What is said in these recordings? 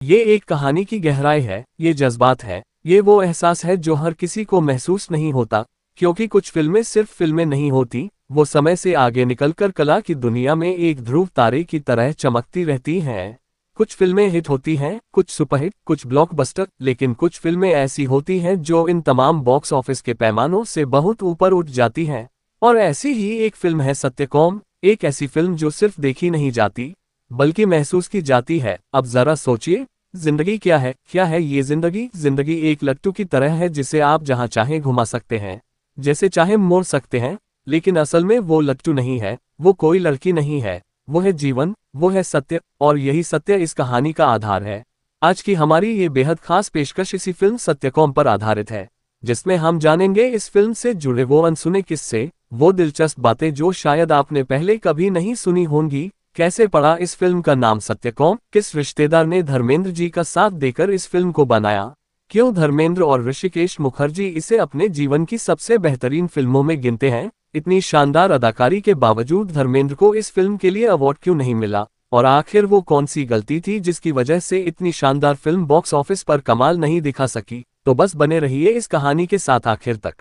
ये एक कहानी की गहराई है, ये जज्बात है, ये वो एहसास है जो हर किसी को महसूस नहीं होता, क्योंकि कुछ फिल्में सिर्फ फिल्में नहीं होती, वो समय से आगे निकलकर कला की दुनिया में एक ध्रुव तारे की तरह चमकती रहती हैं। कुछ फिल्में हिट होती हैं, कुछ सुपरहिट, कुछ ब्लॉकबस्टर, लेकिन कुछ फिल्में ऐसी होती हैं जो इन तमाम बॉक्स ऑफिस के पैमानों से बहुत ऊपर उठ जाती हैं। और ऐसी ही एक फिल्म है सत्यकौम, एक ऐसी फिल्म जो सिर्फ देखी नहीं जाती बल्कि महसूस की जाती है। अब जरा सोचिए, जिंदगी क्या है? क्या है ये जिंदगी? जिंदगी एक लट्टू की तरह है जिसे आप जहां चाहें घुमा सकते हैं, जैसे चाहे मोड़ सकते हैं, लेकिन असल में वो लट्टू नहीं है, वो कोई लड़की नहीं है, वो है जीवन, वो है सत्य, और यही सत्य इस कहानी का आधार है। आज की हमारी ये बेहद खास पेशकश इसी फिल्म सत्यकौम पर आधारित है, जिसमें हम जानेंगे इस फिल्म से जुड़े वो अनसुने किस्से, वो दिलचस्प बातें जो शायद आपने पहले कभी नहीं सुनी होंगी। कैसे पड़ा इस फिल्म का नाम सत्यकौम? किस रिश्तेदार ने धर्मेंद्र जी का साथ देकर इस फिल्म को बनाया? क्यों धर्मेंद्र और ऋषिकेश मुखर्जी इसे अपने जीवन की सबसे बेहतरीन फिल्मों में गिनते हैं? इतनी शानदार अदाकारी के बावजूद धर्मेंद्र को इस फिल्म के लिए अवार्ड क्यों नहीं मिला? और आखिर वो कौन सी गलती थी जिसकी वजह से इतनी शानदार फिल्म बॉक्स ऑफिस पर कमाल नहीं दिखा सकी? तो बस बने रहिए इस कहानी के साथ आखिर तक।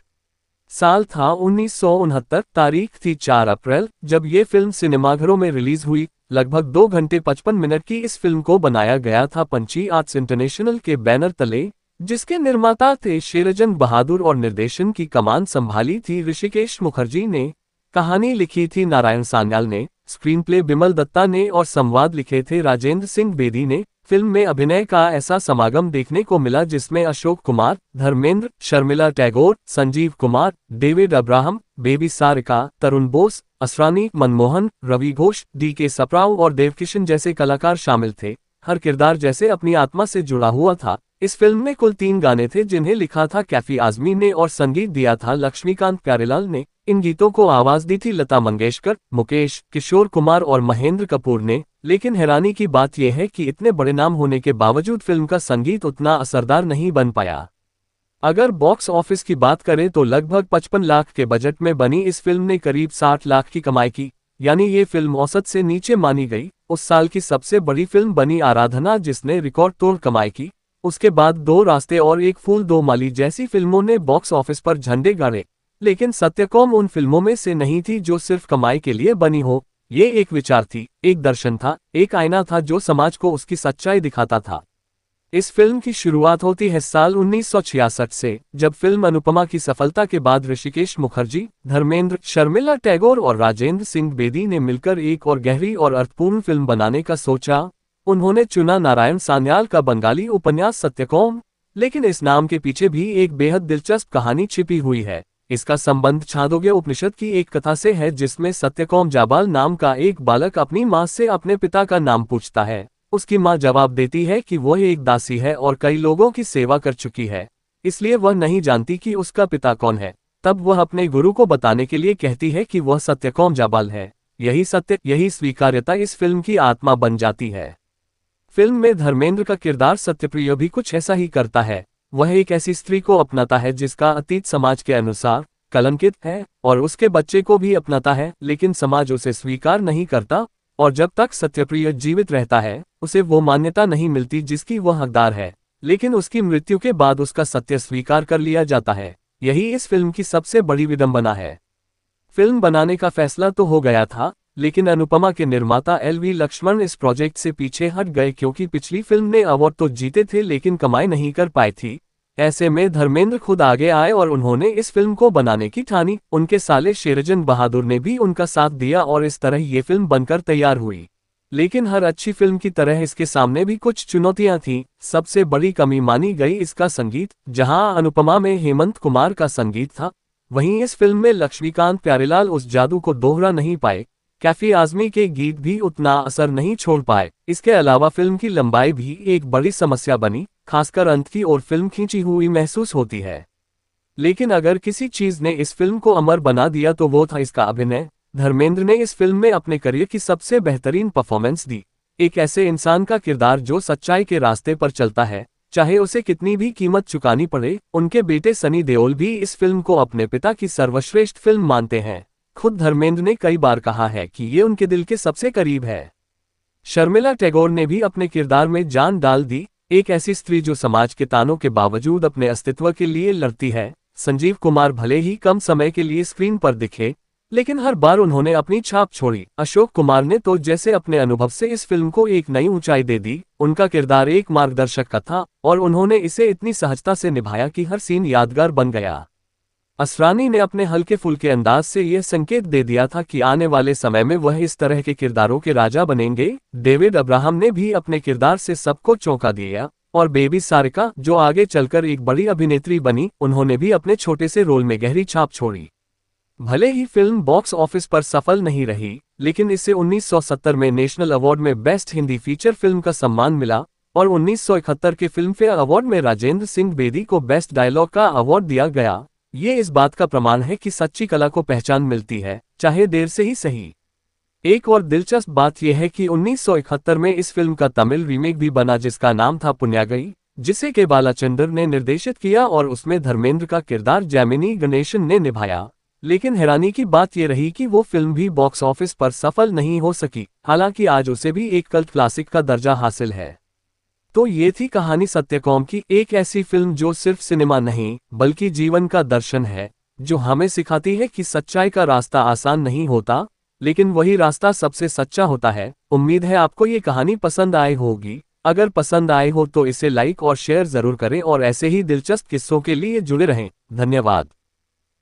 साल था 1969, तारीख थी 4 अप्रैल, जब ये फिल्म सिनेमाघरों में रिलीज हुई। लगभग 2 घंटे 55 मिनट की इस फिल्म को बनाया गया था पंची आर्ट्स इंटरनेशनल के बैनर तले, जिसके निर्माता थे शेरचंद बहादुर और निर्देशन की कमान संभाली थी ऋषिकेश मुखर्जी ने। कहानी लिखी थी नारायण सान्याल ने, स्क्रीन प्ले बिमल दत्ता ने और संवाद लिखे थे राजेंद्र सिंह बेदी ने। फिल्म में अभिनय का ऐसा समागम देखने को मिला जिसमें Ashok Kumar, Dharmendra, Sharmila Tagore, Sanjeev Kumar, David Abraham, baby Sarika, Tarun Bose, Asrani, Manmohan, Ravi Ghosh, D K. Sapru और देवकिशन जैसे कलाकार शामिल थे। हर किरदार जैसे अपनी आत्मा से जुड़ा हुआ था। इस फिल्म में कुल 3 गाने थे जिन्हें लिखा था कैफी आजमी ने और संगीत दिया था लक्ष्मीकांत प्यारेलाल ने। इन गीतों को आवाज दी थी लता मंगेशकर, मुकेश, किशोर कुमार और महेंद्र कपूर ने। लेकिन हैरानी की बात यह है कि इतने बड़े नाम होने के बावजूद फिल्म का संगीत उतना असरदार नहीं बन पाया। अगर बॉक्स ऑफिस की बात करें तो लगभग 55 लाख के बजट में बनी इस फिल्म ने करीब 60 लाख की कमाई की, यानी ये फिल्म औसत से नीचे मानी गई। उस साल की सबसे बड़ी फिल्म बनी आराधना, जिसने रिकॉर्ड तोड़ कमाई की। उसके बाद 2 रास्ते और एक फूल दो माली जैसी फिल्मों ने बॉक्स ऑफिस पर झंडे गाड़े, लेकिन सत्यकौम उन फिल्मों में से नहीं थी जो सिर्फ कमाई के लिए बनी हो। ये एक विचार थी, एक दर्शन था, एक आईना था जो समाज को उसकी सच्चाई दिखाता था। इस फिल्म की शुरुआत होती है साल 1966 से, जब फिल्म अनुपमा की सफलता के बाद ऋषिकेश मुखर्जी, धर्मेंद्र, शर्मिला टैगोर और राजेंद्र सिंह बेदी ने मिलकर एक और गहरी और अर्थपूर्ण फिल्म बनाने का सोचा। उन्होंने चुना नारायण सान्याल का बंगाली उपन्यास सत्यकौम। लेकिन इस नाम के पीछे भी एक बेहद दिलचस्प कहानी छिपी हुई है। इसका संबंध छांदोग्य उपनिषद की एक कथा से है, जिसमें सत्यकौम जाबाल नाम का एक बालक अपनी माँ से अपने पिता का नाम पूछता है। उसकी माँ जवाब देती है कि वह एक दासी है और कई लोगों की सेवा कर चुकी है, इसलिए वह नहीं जानती कि उसका पिता कौन है। तब वह अपने गुरु को बताने के लिए कहती है कि वह सत्यकौम जाबाल है। यही सत्य, यही स्वीकार्यता इस फिल्म की आत्मा बन जाती है। फिल्म में धर्मेंद्र का किरदार सत्यप्रिय भी कुछ ऐसा ही करता है। वह एक ऐसी स्त्री को अपनाता है जिसका अतीत समाज के अनुसार कलंकित है, और उसके बच्चे को भी अपनाता है, लेकिन समाज उसे स्वीकार नहीं करता। और जब तक सत्यप्रिय जीवित रहता है, उसे वो मान्यता नहीं मिलती जिसकी वह हकदार है। लेकिन उसकी मृत्यु के बाद उसका सत्य स्वीकार कर लिया जाता है। यही इस फिल्म की सबसे बड़ी विडंबना है। फिल्म बनाने का फैसला तो हो गया था, लेकिन अनुपमा के निर्माता एल.वी. लक्ष्मण इस प्रोजेक्ट से पीछे हट गए, क्योंकि पिछली फिल्म ने अवार्ड तो जीते थे लेकिन कमाई नहीं कर पाई थी। ऐसे में धर्मेंद्र खुद आगे आए और उन्होंने इस फिल्म को बनाने की ठानी। उनके साले शेरचंद बहादुर ने भी उनका साथ दिया और इस तरह ये फिल्म बनकर तैयार हुई। लेकिन हर अच्छी फिल्म की तरह इसके सामने भी कुछ चुनौतियां थीं। सबसे बड़ी कमी मानी गई इसका संगीत। जहां अनुपमा में हेमंत कुमार का संगीत था, वहीं इस फिल्म में लक्ष्मीकांत प्यारेलाल उस जादू को दोहरा नहीं पाए। कैफी आजमी के गीत भी उतना असर नहीं छोड़ पाए। इसके अलावा फिल्म की लंबाई भी एक बड़ी समस्या बनी, खासकर अंत की ओर फिल्म खींची हुई महसूस होती है। लेकिन अगर किसी चीज ने इस फिल्म को अमर बना दिया तो वो था इसका अभिनय। धर्मेंद्र ने इस फिल्म में अपने करियर की सबसे बेहतरीन परफॉर्मेंस दी। एक ऐसे इंसान का किरदार जो सच्चाई के रास्ते पर चलता है, चाहे उसे कितनी भी कीमत चुकानी पड़े। उनके बेटे सनी देओल भी इस फिल्म को अपने पिता की सर्वश्रेष्ठ फिल्म मानते हैं। खुद धर्मेंद्र ने कई बार कहा है कि ये उनके दिल के सबसे करीब है। शर्मिला टैगोर ने भी अपने किरदार में जान डाल दी, एक ऐसी स्त्री जो समाज के तानों के बावजूद अपने अस्तित्व के लिए लड़ती है। संजीव कुमार भले ही कम समय के लिए स्क्रीन पर दिखे, लेकिन हर बार उन्होंने अपनी छाप छोड़ी। अशोक कुमार ने तो जैसे अपने अनुभव से इस फिल्म को एक नई ऊंचाई दे दी। उनका किरदार एक मार्गदर्शक का था और उन्होंने इसे इतनी सहजता से निभाया कि हर सीन यादगार बन गया। असरानी ने अपने हल्के फुल्के अंदाज से यह संकेत दे दिया था कि आने वाले समय में वह इस तरह के किरदारों के राजा बनेंगे। डेविड अब्राहम ने भी अपने किरदार से सबको चौंका दिया, और बेबी सारिका, जो आगे चलकर एक बड़ी अभिनेत्री बनी, उन्होंने भी अपने छोटे से रोल में गहरी छाप छोड़ी। भले ही फिल्म बॉक्स ऑफिस पर सफल नहीं रही, लेकिन इसे 1970 में नेशनल अवार्ड में बेस्ट हिंदी फीचर फिल्म का सम्मान मिला और 1971 के फिल्म फेयर अवार्ड में राजेंद्र सिंह बेदी को बेस्ट डायलॉग का अवार्ड दिया गया। ये इस बात का प्रमाण है कि सच्ची कला को पहचान मिलती है, चाहे देर से ही सही। एक और दिलचस्प बात यह है कि 1971 में इस फिल्म का तमिल रीमेक भी बना जिसका नाम था पुण्यागई, जिसे के बालाचंद्र ने निर्देशित किया और उसमें धर्मेंद्र का किरदार जैमिनी गणेशन ने निभाया। लेकिन हैरानी की बात यह रही कि वो फिल्म भी बॉक्स ऑफिस पर सफल नहीं हो सकी, हालांकि आज उसे भी एक कल्ट क्लासिक का दर्जा हासिल है। तो ये थी कहानी सत्यकॉम की, एक ऐसी फिल्म जो सिर्फ सिनेमा नहीं बल्कि जीवन का दर्शन है, जो हमें सिखाती है कि सच्चाई का रास्ता आसान नहीं होता, लेकिन वही रास्ता सबसे सच्चा होता है। उम्मीद है आपको ये कहानी पसंद आई होगी। अगर पसंद आए हो तो इसे लाइक और शेयर जरूर करें और ऐसे ही दिलचस्प किस्सों के लिए जुड़े रहें। धन्यवाद।